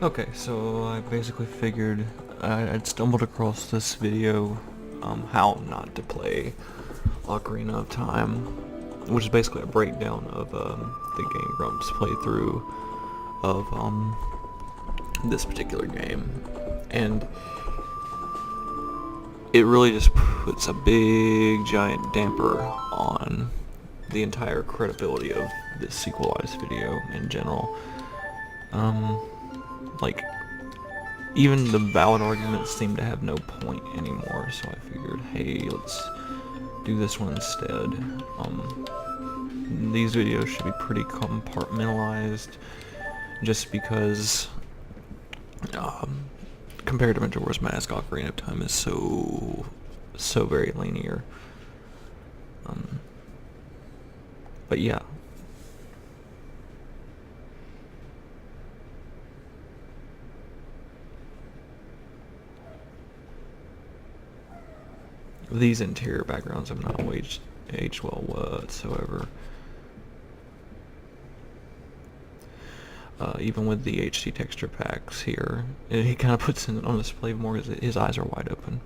Okay, so I basically figured I'd stumbled across this video, how not to play Ocarina of Time, which is basically a breakdown of the Game Grumps playthrough of this particular game, and it really just puts a big giant damper on the entire credibility of this sequelized video in general. Like, even the valid arguments seem to have no point anymore, so I figured, hey, let's do this one instead. These videos should be pretty compartmentalized, just because, compared to Majora's Mask, Ocarina of Time is so very linear. But yeah. These interior backgrounds have not aged well whatsoever. Even with the HD texture packs here, he kind of puts it on display more because his eyes are wide open.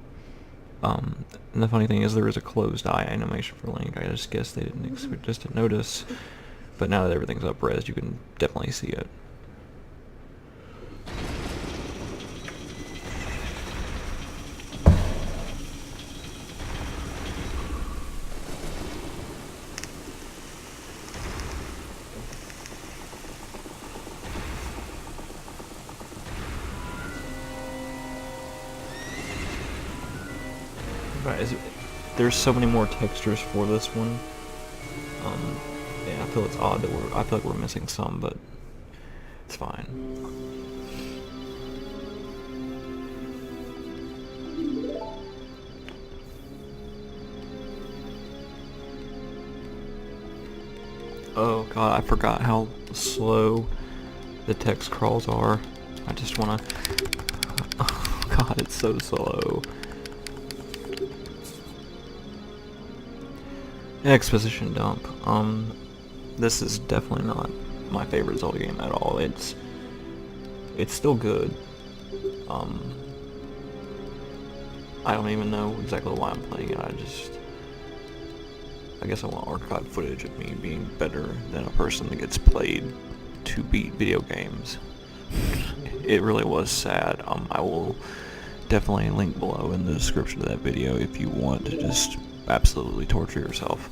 And the funny thing is, there is a closed eye animation for Link. I just guess they didn't just to notice, but now that everything's up-res, you can definitely see it. Right, there's so many more textures for this one. Yeah, I feel it's odd that I feel like we're missing some, but it's fine. Oh god, I forgot how slow the text crawls are. I just wanna... Oh god, it's so slow. Exposition dump. This is definitely not my favorite Zelda game at all. It's still good. I don't even know exactly why I'm playing it. I guess I want archive footage of me being better than a person that gets played to beat video games. It really was sad. I will definitely link below in the description of that video if you want to just absolutely torture yourself.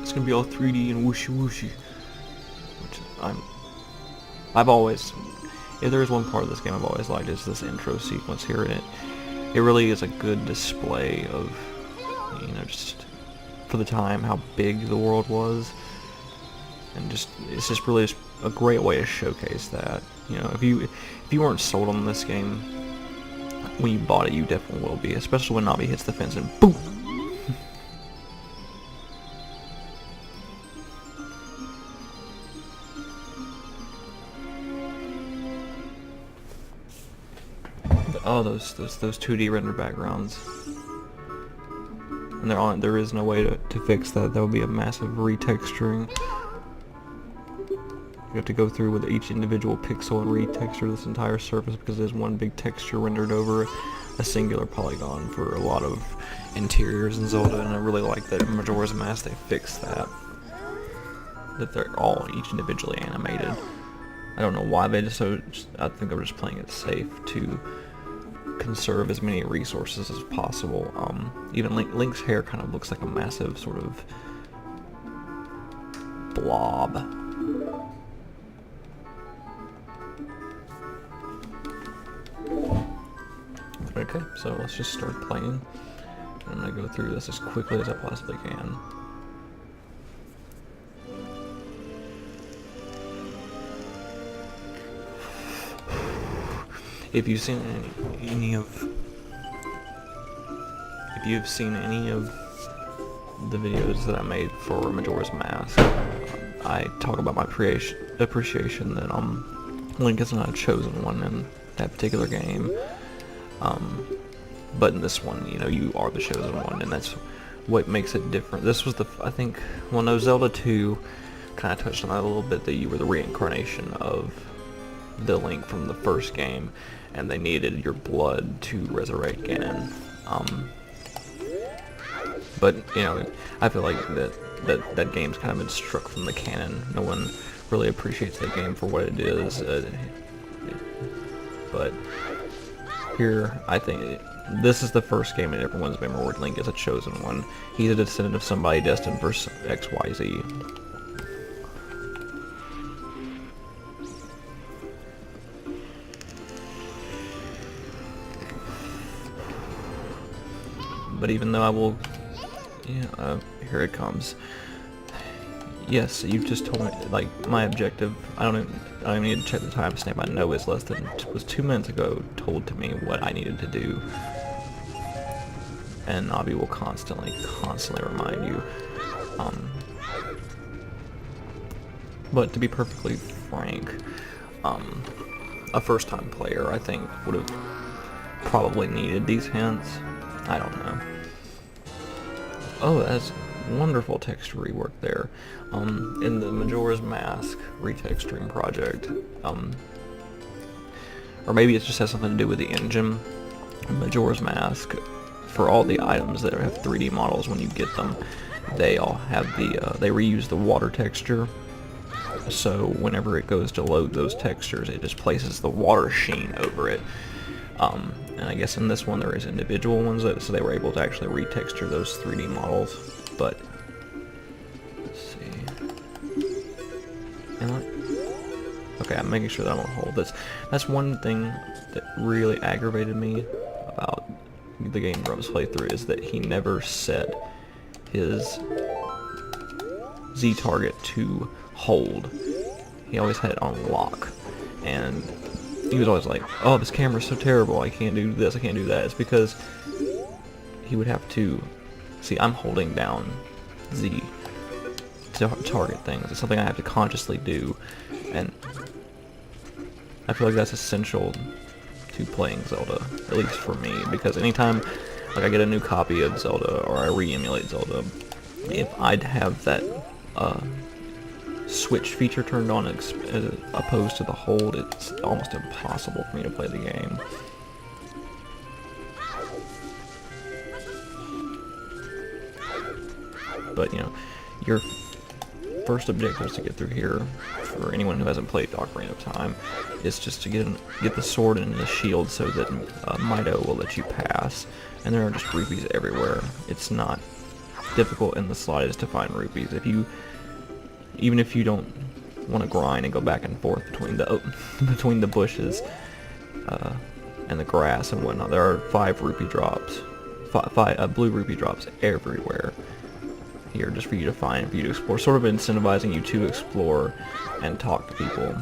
It's gonna be all 3D and whooshy whooshy, which I've always, if there's one part of this game I've always liked, is this intro sequence here, and it really is a good display of, you know, just for the time how big the world was, and it's just really just a great way to showcase that. You know, if you weren't sold on this game when you bought it, you definitely will be, especially when Navi hits the fence and boom! But oh, those 2D render backgrounds. And there is no way to fix that. That would be a massive retexturing. You have to go through with each individual pixel and retexture this entire surface because there's one big texture rendered over a singular polygon for a lot of interiors in Zelda, and I really like that in Majora's Mask they fixed that. That they're all each individually animated. I don't know why they I think they're just playing it safe to conserve as many resources as possible. Even Link's hair kind of looks like a massive sort of blob. Okay, so let's just start playing. I'm gonna go through this as quickly as I possibly can. If you've seen any of the videos that I made for Majora's Mask, I talk about my appreciation that Link is not a chosen one in that particular game. But in this one, you know, you are the chosen one, and that's what makes it different. This was I think, well no, Zelda 2 kind of touched on that a little bit, that you were the reincarnation of the Link from the first game, and they needed your blood to resurrect Ganon. But you know, I feel like that game's kind of been struck from the canon. No one really appreciates that game for what it is. But here, I think this is the first game in everyone's memory where Link is a chosen one. He's a descendant of somebody destined for XYZ. But even though I will, yeah, here it comes. Yes, you've just told me, like, my objective, I don't even need to check the timestamp. I know it's less than, was 2 minutes ago told to me what I needed to do. And Navi will constantly remind you. But to be perfectly frank, a first-time player, I think, would have probably needed these hints. I don't know. Oh, that's wonderful texture rework there. In the Majora's Mask retexturing project, or maybe it just has something to do with the engine. Majora's Mask, for all the items that have 3D models, when you get them, they all have the, they reuse the water texture. So whenever it goes to load those textures, it just places the water sheen over it. And I guess in this one there is individual ones, so they were able to actually retexture those 3D models. But let's see. Okay, I'm making sure that I'm on hold. That's one thing that really aggravated me about the Game Grumps playthrough, is that he never set his Z target to hold. He always had it on lock, and he was always like, oh, this camera's so terrible, I can't do this, I can't do that. It's because he would have to, see, I'm holding down Z to target things. It's something I have to consciously do, and I feel like that's essential to playing Zelda, at least for me, because anytime like I get a new copy of Zelda, or I re-emulate Zelda, if I'd have that switch feature turned on as opposed to the hold, it's almost impossible for me to play the game. But you know, your first objective is to get through here. For anyone who hasn't played Ocarina of Time, is just to get the sword and the shield so that Mido will let you pass. And there are just rupees everywhere. It's not difficult in the slightest to find rupees. Even if you don't want to grind and go back and forth between the bushes and the grass and whatnot, there are 5 rupee drops, five blue rupee drops everywhere here, just for you to find, for you to explore, sort of incentivizing you to explore and talk to people.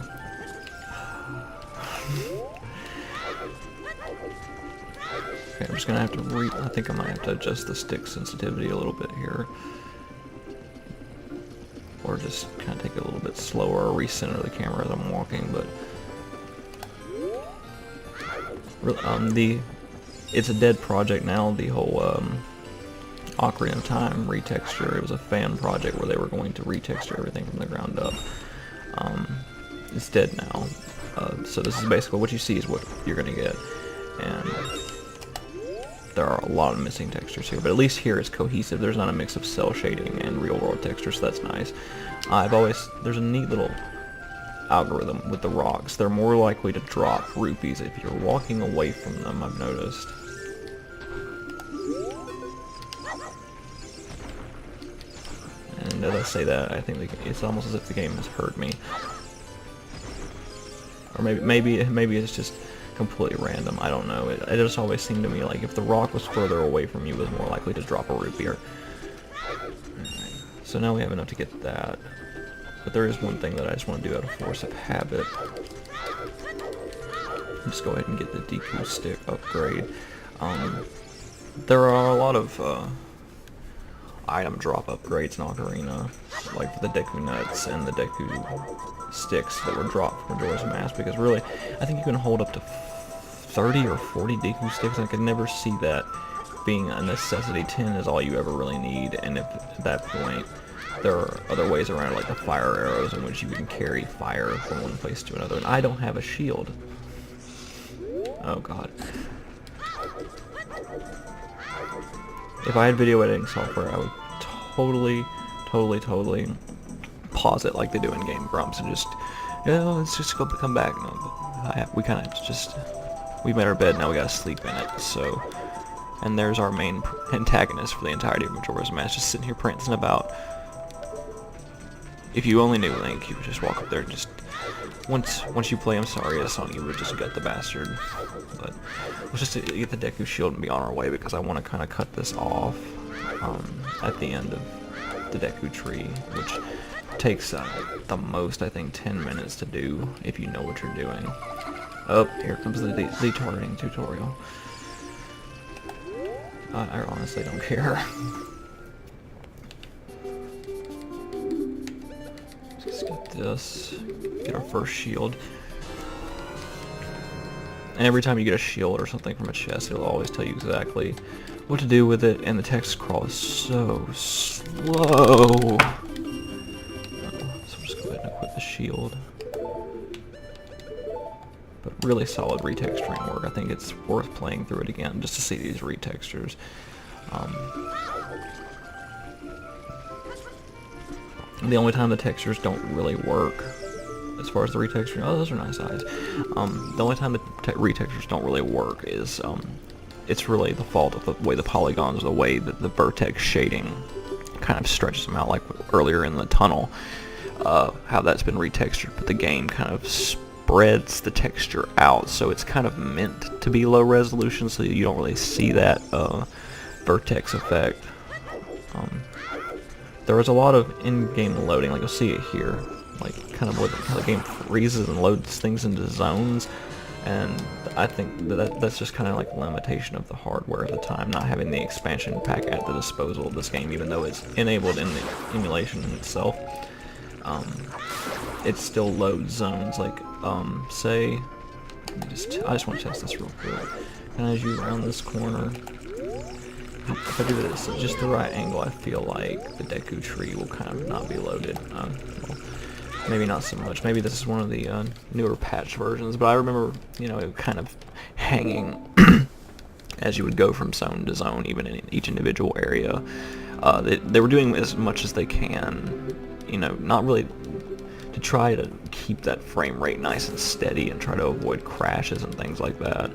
Okay, I'm just gonna have to I think I might have to adjust the stick sensitivity a little bit here. Or just kind of take it a little bit slower, or recenter the camera as I'm walking, but it's a dead project now, the whole Ocarina of Time retexture. It was a fan project where they were going to retexture everything from the ground up. It's dead now, so this is basically what you see is what you're gonna get, and there are a lot of missing textures here, but at least here it's cohesive. There's not a mix of cell shading and real world textures, so that's nice. There's a neat little algorithm with the rocks. They're more likely to drop rupees if you're walking away from them, I've noticed. And as I say that, I think it's almost as if the game has heard me. Or maybe it's just completely random, I don't know. It just always seemed to me like if the rock was further away from you, it was more likely to drop a rupee. So now we have enough to get that. But there is one thing that I just want to do out of force of habit. Just go ahead and get the Deku stick upgrade. There are a lot of item drop upgrades in Ocarina, like for the Deku nuts and the Deku sticks that were dropped from Majora's Mask, because really, I think you can hold up to 30 or 40 Deku sticks. I could never see that being a necessity. 10 is all you ever really need, and if at that point there are other ways around it, like the fire arrows, in which you can carry fire from one place to another. And I don't have a shield. Oh god. If I had video editing software, I would totally pause it like they do in Game Grumps and just, let's just go come back. No, we kind of just, we made our bed, now we gotta sleep in it, so. And there's our main antagonist for the entirety of Majora's Mask, just sitting here prancing about. If you only knew Link, you would just walk up there and just, once you play I'm sorry as Sony, you would just gut the bastard. But let's just get the Deku Shield and be on our way, because I want to kind of cut this off at the end of the Deku Tree, which takes the most, I think, 10 minutes to do if you know what you're doing. Oh, here comes the detouring tutorial. I honestly don't care. Let's get this. Get our first shield. And every time you get a shield or something from a chest, it'll always tell you exactly what to do with it, and the text crawl is so slow. So we'll just go ahead and equip the shield. But really solid retexturing work. I think it's worth playing through it again just to see these retextures. The only time the textures don't really work, as far as the retexturing, oh, those are nice eyes. The only time the retextures don't really work is it's really the fault of the way the polygons, the way that the vertex shading kind of stretches them out, like earlier in the tunnel, how that's been retextured, but the game kind of spreads the texture out, so it's kind of meant to be low resolution, so you don't really see that vertex effect. There was a lot of in-game loading, like you'll see it here, like kind of how the game freezes and loads things into zones, and I think that's just kind of like a limitation of the hardware at the time, not having the expansion pack at the disposal of this game, even though it's enabled in the emulation itself. It still loads zones, like say, I just want to test this real quick. And as you round this corner, if I do this at just the right angle, I feel like the Deku Tree will kind of not be loaded. Well, maybe not so much. Maybe this is one of the newer patch versions, but I remember, you know, it kind of hanging as you would go from zone to zone, even in each individual area. They were doing as much as they can, you know, not really to try to keep that frame rate nice and steady and try to avoid crashes and things like that.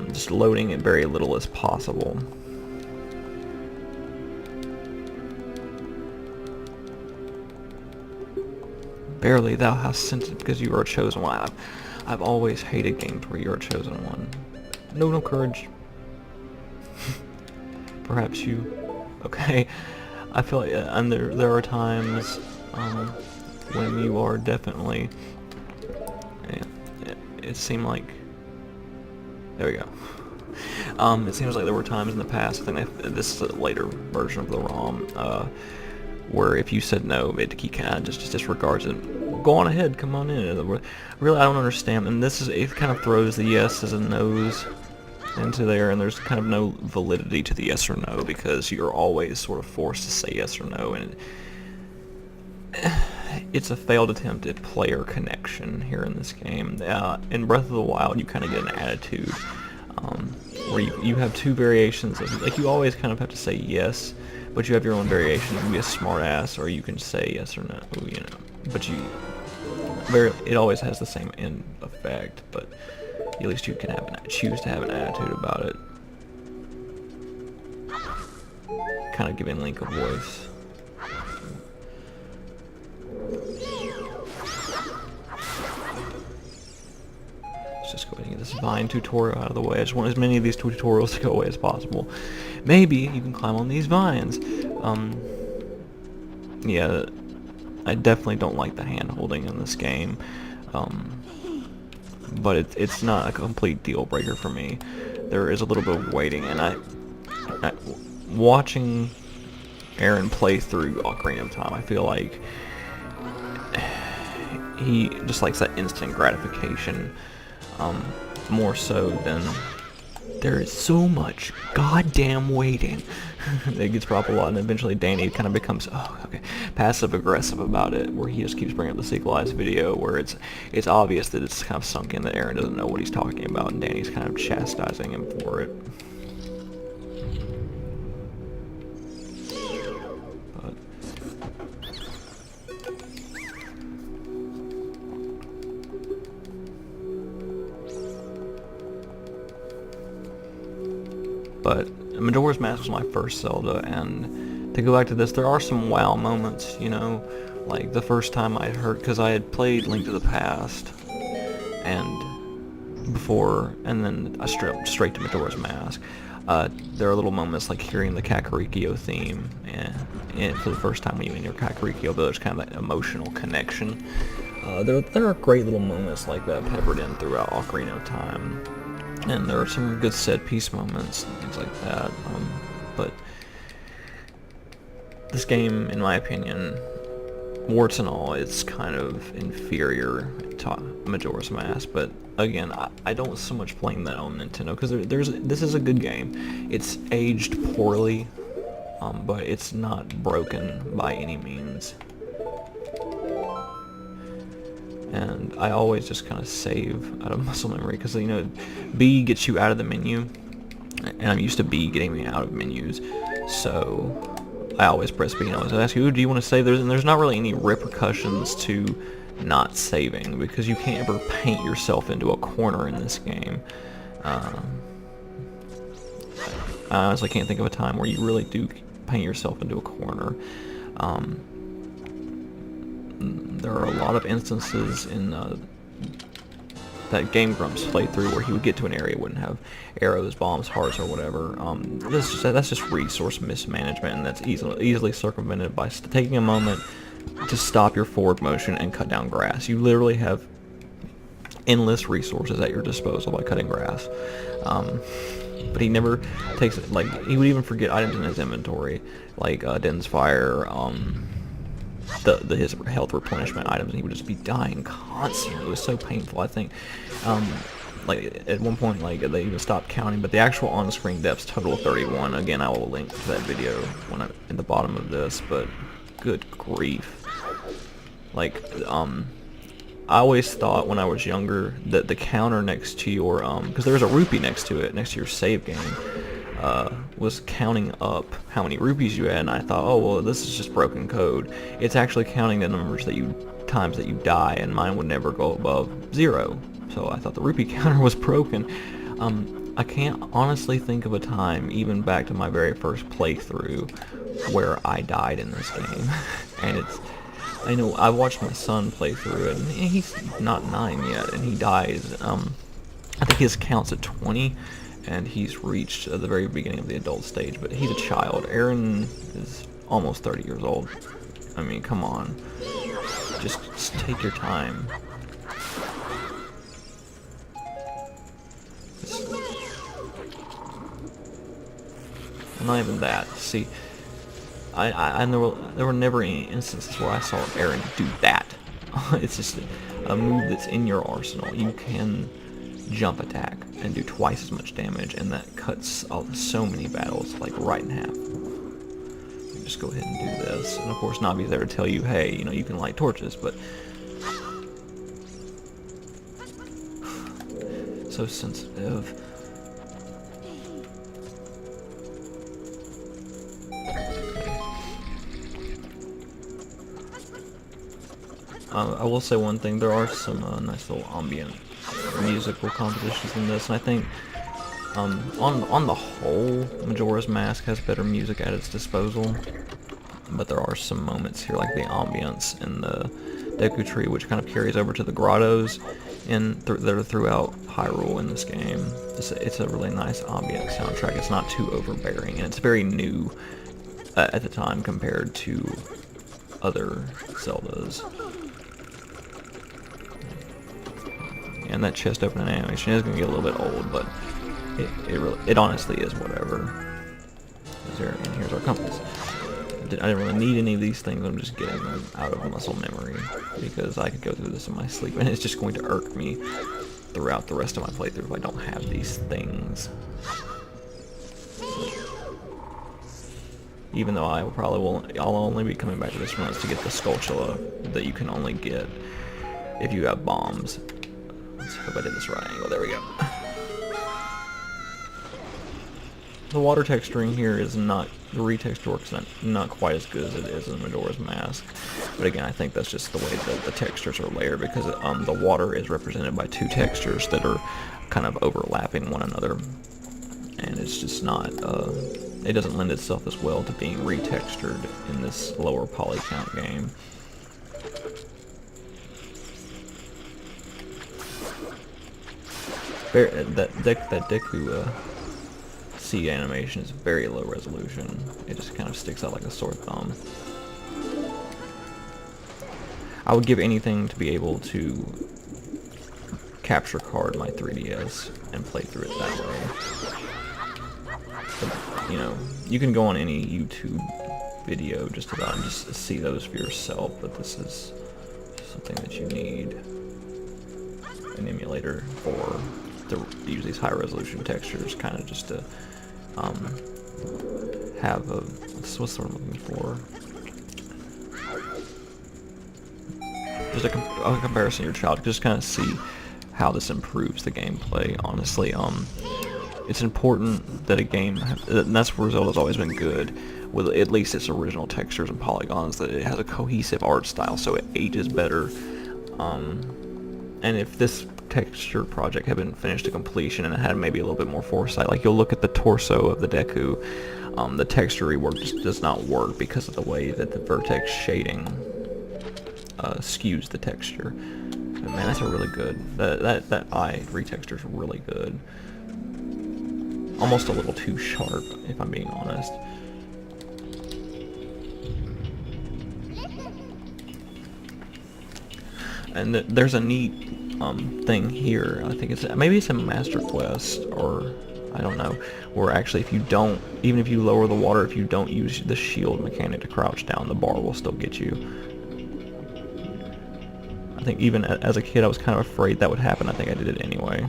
Just loading it very little as possible. Barely thou hast sent it because you are a chosen one. I've always hated games where you're a chosen one. No courage. Perhaps you. Okay. I feel like, and there are times when you are definitely. It seemed like. There we go. It seems like there were times in the past. I think this is a later version of the ROM. Where if you said no, it kind of just disregards it. Go on ahead, come on in. Really, I don't understand. And it kind of throws the yeses and nos into there, and there's kind of no validity to the yes or no, because you're always sort of forced to say yes or no, and it's a failed attempt at player connection here in this game. In Breath of the Wild, you kind of get an attitude where you have two variations of, like, you always kind of have to say yes, but you have your own variation. You can be a smart ass, or you can say yes or no, you know. But it always has the same end effect, but at least you can choose to have an attitude about it. Kind of giving Link a voice. Let's just go ahead and get this Vine tutorial out of the way. I just want as many of these tutorials to go away as possible. Maybe you can climb on these vines. Yeah, I definitely don't like the hand-holding in this game. But it's not a complete deal breaker for me. There is a little bit of waiting, and watching Erin play through Ocarina of Time, I feel like he just likes that instant gratification, more so than there is so much goddamn waiting. It gets brought up a lot, and eventually Danny kind of becomes, passive-aggressive about it, where he just keeps bringing up the sequelized video, where it's obvious that it's kind of sunk in that Erin doesn't know what he's talking about, and Danny's kind of chastising him for it. But Majora's Mask was my first Zelda, and to go back to this, there are some wow moments, you know, like the first time I heard, because I had played Link to the Past, and before, and then I straight to Majora's Mask. There are little moments like hearing the Kakariko theme, and for the first time when you in your Kakariko village, kind of that emotional connection. There are great little moments like that peppered in throughout Ocarina of Time. And there are some good set-piece moments and things like that, but this game, in my opinion, warts and all, it's kind of inferior to Majora's Mask. But again, I don't so much blame that on Nintendo, because this is a good game. It's aged poorly, but it's not broken by any means. And I always just kind of save out of muscle memory, because, you know, B gets you out of the menu, and I'm used to B getting me out of menus, so I always press B, and I always ask you, do you want to save? There's not really any repercussions to not saving, because you can't ever paint yourself into a corner in this game. I honestly can't think of a time where you really do paint yourself into a corner. There are a lot of instances in that Game Grumps playthrough where he would get to an area, wouldn't have arrows, bombs, hearts, or whatever. That's just resource mismanagement, and that's easily circumvented by taking a moment to stop your forward motion and cut down grass. You literally have endless resources at your disposal by cutting grass. But he never takes it, like, he would even forget items in his inventory, like Den's Fire, his health replenishment items, and he would just be dying constantly. It was so painful. I think, like, at one point, like, they even stopped counting, but the actual on-screen deaths total 31. Again, I will link to that video in the bottom of this, but good grief. Like, I always thought when I was younger that the counter next to your, because there was a rupee next to it, next to your save game, was counting up how many rupees you had, and I thought, oh, well, this is just broken code. It's actually counting the numbers times that you die, and mine would never go above 0. So I thought the rupee counter was broken. I can't honestly think of a time, even back to my very first playthrough, where I died in this game. And I know I watched my son play through it, and he's not 9 yet, and he dies. I think his count's at 20. And he's reached the very beginning of the adult stage, but he's a child. Erin is almost 30 years old. I mean, come on. Just take your time. Not even that. See, there were never any instances where I saw Erin do that. It's just a move that's in your arsenal. You can jump attack and do twice as much damage, and that cuts off so many battles, like, right in half. Just go ahead and do this, and of course Navi's there to tell you, hey, you know, you can light torches, but so sensitive. I will say one thing, there are some nice little ambient musical compositions in this, and I think on the whole, Majora's Mask has better music at its disposal, but there are some moments here, like the ambience in the Deku Tree, which kind of carries over to the grottos that are throughout Hyrule in this game. It's a really nice ambient soundtrack. It's not too overbearing, and it's very new at the time compared to other Zeldas. And that chest opening animation is going to get a little bit old, but it honestly is whatever. And here's our compass. I didn't really need any of these things. I'm just getting them out of muscle memory, because I could go through this in my sleep, and it's just going to irk me throughout the rest of my playthrough if I don't have these things. Even though I'll only be coming back to this once to get the Skulltula that you can only get if you have bombs. Let's hope I did this right angle. There we go. The water texturing here is not, the retexture works not quite as good as it is in Majora's Mask. But again, I think that's just the way that the textures are layered, because the water is represented by two textures that are kind of overlapping one another. And it's just not, it doesn't lend itself as well to being retextured in this lower poly count game. That Deku sea animation is very low resolution. It just kind of sticks out like a sore thumb. I would give anything to be able to capture card my 3DS and play through it that way. But, you know, you can go on any YouTube video just about and just see those for yourself, but this is something that you need an emulator for, to use these high resolution textures, kind of just to have a, what's the word I'm looking for? Just a comparison to your child, just kind of see how this improves the gameplay. Honestly, it's important that a game, and that's where Zelda's always been good, with at least its original textures and polygons, that it has a cohesive art style, so it ages better. And if this texture project had been finished to completion and it had maybe a little bit more foresight, like you'll look at the torso of the Deku, the texture rework just does not work because of the way that the vertex shading skews the texture. But man, that's a really good, that eye retexture is really good. Almost a little too sharp, if I'm being honest. And there's a neat thing here. I think maybe it's a Master Quest, or I don't know, where actually if you don't, even if you lower the water, if you don't use the shield mechanic to crouch down, the bar will still get you. I think even as a kid I was kind of afraid that would happen. I think I did it anyway.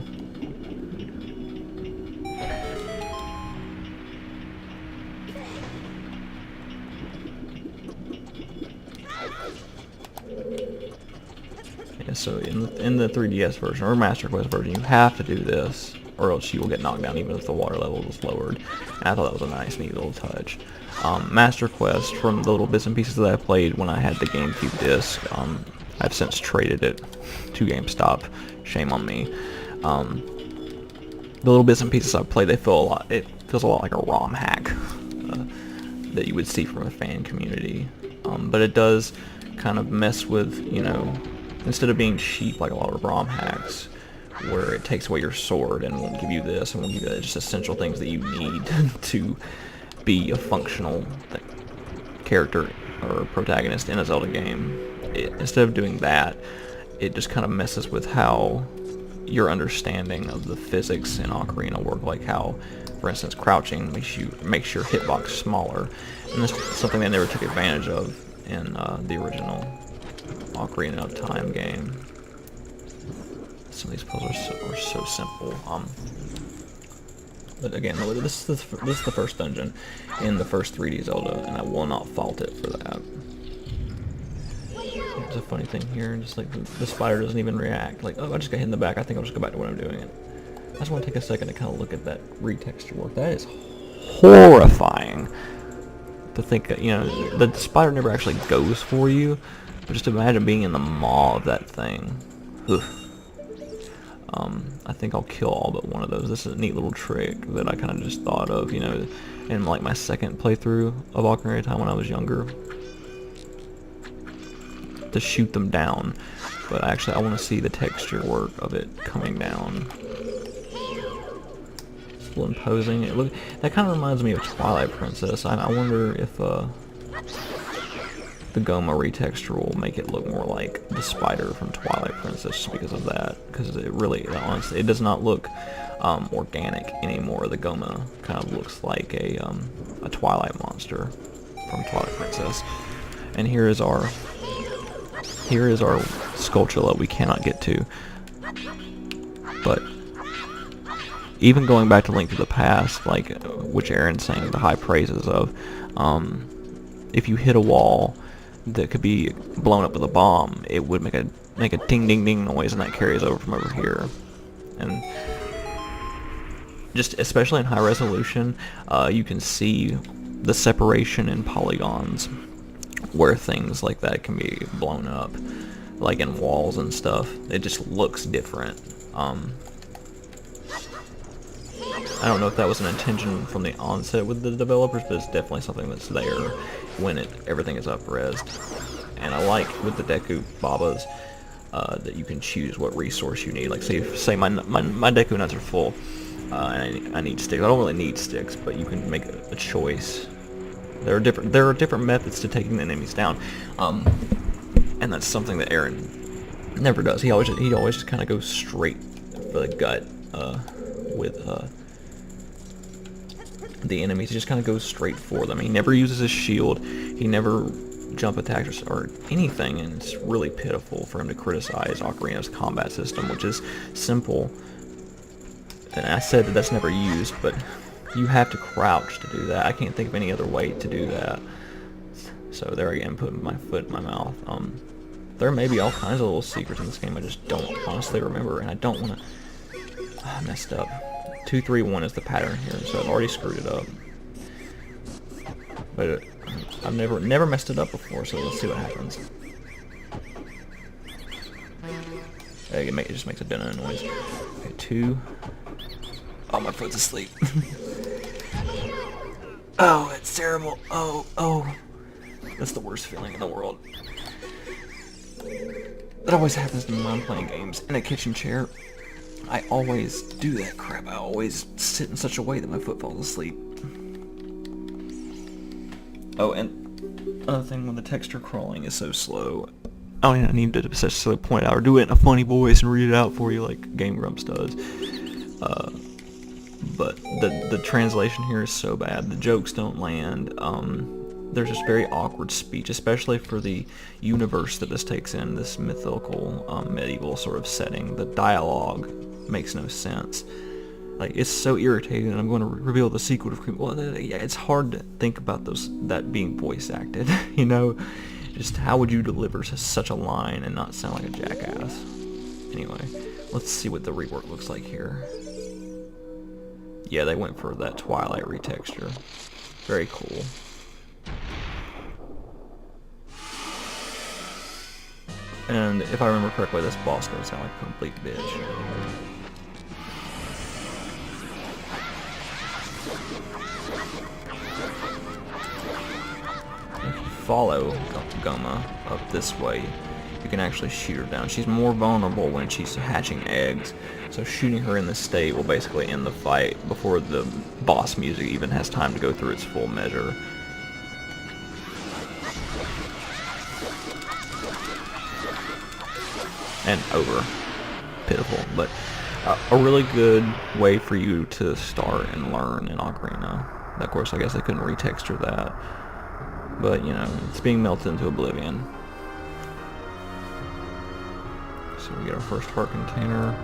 So in the 3DS version, or Master Quest version, you have to do this, or else you will get knocked down even if the water level is lowered. And I thought that was a nice, neat little touch. Master Quest, from the little bits and pieces that I played when I had the GameCube disc, I've since traded it to GameStop. Shame on me. The little bits and pieces I've played, it feels a lot like a ROM hack that you would see from a fan community. But it does kind of mess with, you know, instead of being cheap like a lot of ROM hacks, where it takes away your sword and won't give you this and won't give you that, just essential things that you need to be a functional character or protagonist in a Zelda game. Instead of doing that, it just kind of messes with how your understanding of the physics in Ocarina work, like how, for instance, crouching makes your hitbox smaller, and this is something they never took advantage of in the original Ocarina of Time game. Some of these puzzles are so simple. But again, this is the first dungeon in the first 3D Zelda, and I will not fault it for that. There's a funny thing here, just like the spider doesn't even react. Like, oh, I just got hit in the back. I think I'll just go back to what I'm doing. I just want to take a second to kind of look at that retexture work. That is horrifying. To think that, you know, the spider never actually goes for you. But just imagine being in the maw of that thing. Ugh. I think I'll kill all but one of those. This is a neat little trick that I kind of just thought of, you know, in like my second playthrough of Ocarina of Time when I was younger, to shoot them down. But actually I want to see the texture work of it coming down. It's a little imposing. That kind of reminds me of Twilight Princess. I wonder if the Goma retexture will make it look more like the spider from Twilight Princess, just because of that. Because it really, honestly, it does not look organic anymore. The Goma kind of looks like a Twilight monster from Twilight Princess. And here is our Skulltula we cannot get to. But even going back to Link to the Past, like, which Erin's saying the high praises of, if you hit a wall that could be blown up with a bomb, it would make a ding ding ding noise, and that carries over from over here. And just especially in high resolution, you can see the separation in polygons where things like that can be blown up, like in walls and stuff. It just looks different. I don't know if that was an intention from the onset with the developers, but it's definitely something that's there when everything is up-resed. And I like with the Deku Babas that you can choose what resource you need. Like say my Deku nuts are full, and I need sticks. I don't really need sticks, but you can make a choice. There are different methods to taking the enemies down, and that's something that Aaron never does. He always just kind of goes straight for the gut with the enemies. He just kind of goes straight for them. He never uses his shield. He never jump attacks or anything, and it's really pitiful for him to criticize Ocarina's combat system, which is simple. And I said that that's never used, but you have to crouch to do that. I can't think of any other way to do that. So there again, putting my foot in my mouth. There may be all kinds of little secrets in this game I just don't honestly remember, and I don't want to... I messed up. 2, 3, 1 is the pattern here, so I've already screwed it up. But I've never messed it up before, so let's see what happens. Hey, it just makes a dun noise. Okay, 2. Oh, my foot's asleep. Oh, it's terrible. Oh. That's the worst feeling in the world. That always happens to me when I'm playing games in a kitchen chair. I always do that crap. I always sit in such a way that my foot falls asleep. Oh, and another thing, when the texture crawling is so slow, I need to especially point out, or do it in a funny voice and read it out for you like Game Grumps does. But the translation here is so bad. The jokes don't land. There's just very awkward speech, especially for the universe that this takes in, this mythical, medieval sort of setting. The dialogue makes no sense. Like, it's so irritating, and I'm going to reveal the secret of... Well, yeah, it's hard to think about that being voice acted, you know? Just how would you deliver such a line and not sound like a jackass? Anyway, let's see what the rework looks like here. Yeah, they went for that Twilight retexture. Very cool. And if I remember correctly, this boss does sound like a complete bitch. If you follow Goma up this way, you can actually shoot her down. She's more vulnerable when she's hatching eggs, so shooting her in this state will basically end the fight before the boss music even has time to go through its full measure. And over. Pitiful, but a really good way for you to start and learn in Ocarina. Of course, I guess they couldn't retexture that, but you know, it's being melted into oblivion. So we get our first heart container.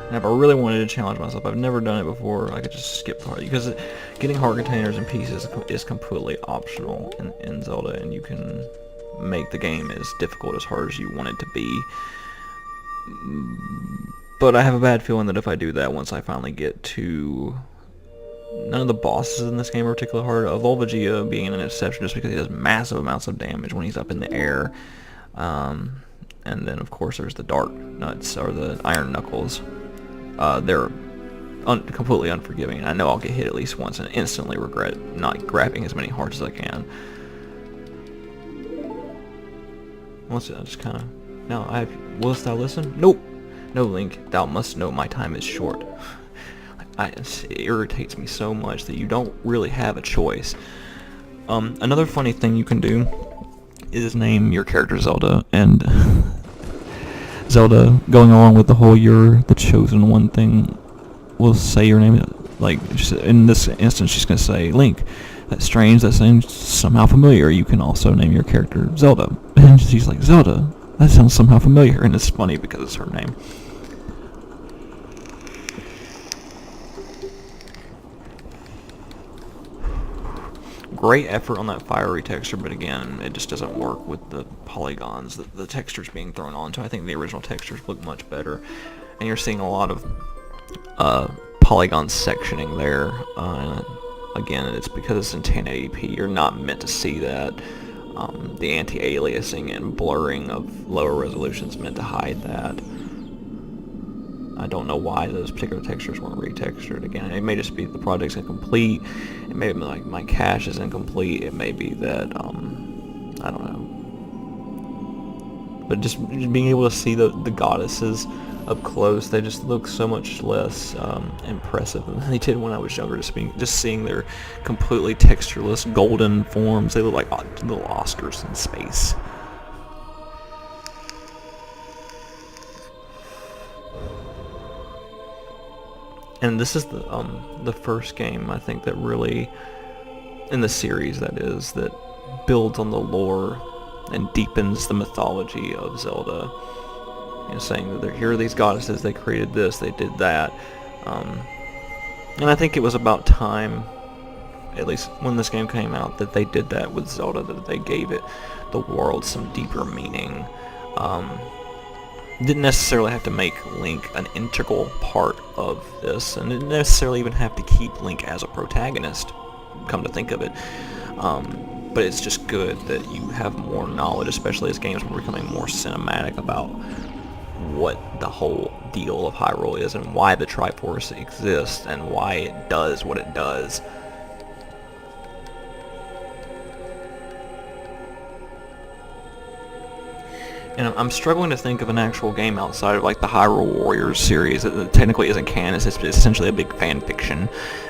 And if I really wanted to challenge myself, I've never done it before, I could just skip the heart, because getting heart containers in pieces is completely optional in Zelda, and you can make the game as difficult, as hard as you want it to be. But I have a bad feeling that if I do that, once I finally get to... None of the bosses in this game are particularly hard. Volvagia being an exception just because he does massive amounts of damage when he's up in the air. And then of course there's the Dark Nuts, or the Iron Knuckles. They're completely unforgiving. I know I'll get hit at least once and instantly regret not grabbing as many hearts as I can. Once I just kind of... No, willst thou listen? Nope. No, Link, thou must know my time is short. It irritates me so much that you don't really have a choice. Another funny thing you can do is name your character Zelda, and Zelda, going along with the whole "you're the chosen one" thing, will say your name. Like, in this instance, she's going to say, Link. That's strange, that seems somehow familiar. You can also name your character Zelda. And she's like, Zelda, that sounds somehow familiar. And it's funny because it's her name. great effort on that fiery texture, but again, it just doesn't work with the polygons, the textures being thrown onto. I think the original textures look much better, and you're seeing a lot of polygon sectioning there. Again, it's because it's in 1080p. You're not meant to see that. The anti-aliasing and blurring of lower resolutions meant to hide that. I don't know why those particular textures weren't retextured. Again, it may just be the project's incomplete. It may be like my cache is incomplete. It may be that I don't know. But just being able to see the goddesses up close, they just look so much less impressive than they did when I was younger. Just seeing their completely textureless golden forms, they look like little Oscars in space. And this is the first game, I think, that really, in the series that is, that builds on the lore and deepens the mythology of Zelda. You know, saying that here are these goddesses, they created this, they did that. And I think it was about time, at least when this game came out, that they did that with Zelda, that they gave it, the world, some deeper meaning. Didn't necessarily have to make Link an integral part of this, and didn't necessarily even have to keep Link as a protagonist, come to think of it. But it's just good that you have more knowledge, especially as games are becoming more cinematic, about what the whole deal of Hyrule is and why the Triforce exists and why it does what it does. And I'm struggling to think of an actual game outside of like the Hyrule Warriors series that technically isn't canon. It's essentially a big fan fiction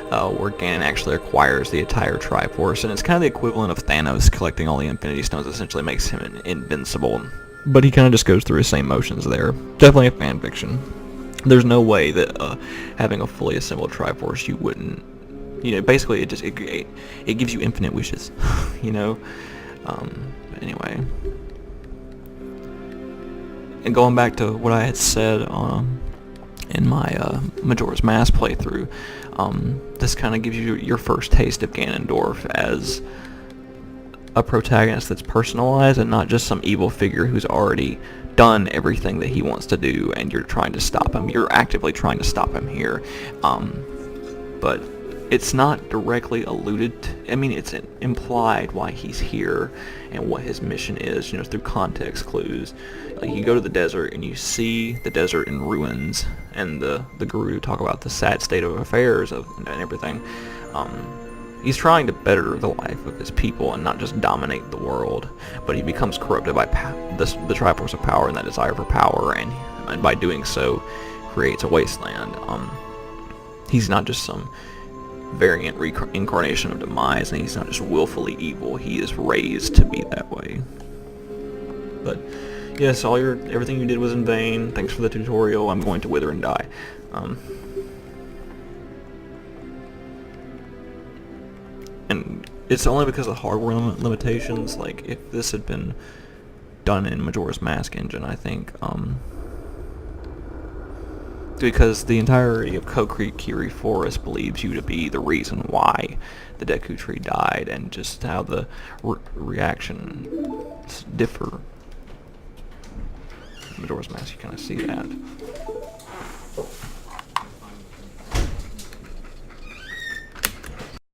where Ganon actually acquires the entire Triforce, and it's kind of the equivalent of Thanos collecting all the Infinity Stones. Essentially makes him invincible, but he kind of just goes through his same motions there. Definitely a fan fiction. There's no way that having a fully assembled Triforce you wouldn't, you know, basically it gives you infinite wishes, you know. But anyway. And going back to what I had said in my Majora's Mask playthrough, this kind of gives you your first taste of Ganondorf as a protagonist that's personalized and not just some evil figure who's already done everything that he wants to do and you're trying to stop him. You're actively trying to stop him here. But it's not directly alluded to. I mean, it's implied why he's here and what his mission is, you know, through context clues. Like, you go to the desert and you see the desert in ruins, and the guru talk about the sad state of affairs and everything. He's trying to better the life of his people and not just dominate the world, but he becomes corrupted by the Triforce of Power and that desire for power, and by doing so creates a wasteland. He's not just some variant reincarnation of demise, and he's not just willfully evil. He is raised to be that way. But yes, everything you did was in vain. Thanks for the tutorial. I'm going to wither and die. And it's only because of hardware limitations. Like, if this had been done in Majora's Mask engine, I think, because the entirety of Kokiri Forest believes you to be the reason why the Deku Tree died, and just how the reactions differ. In Majora's Mask, you kind of see that.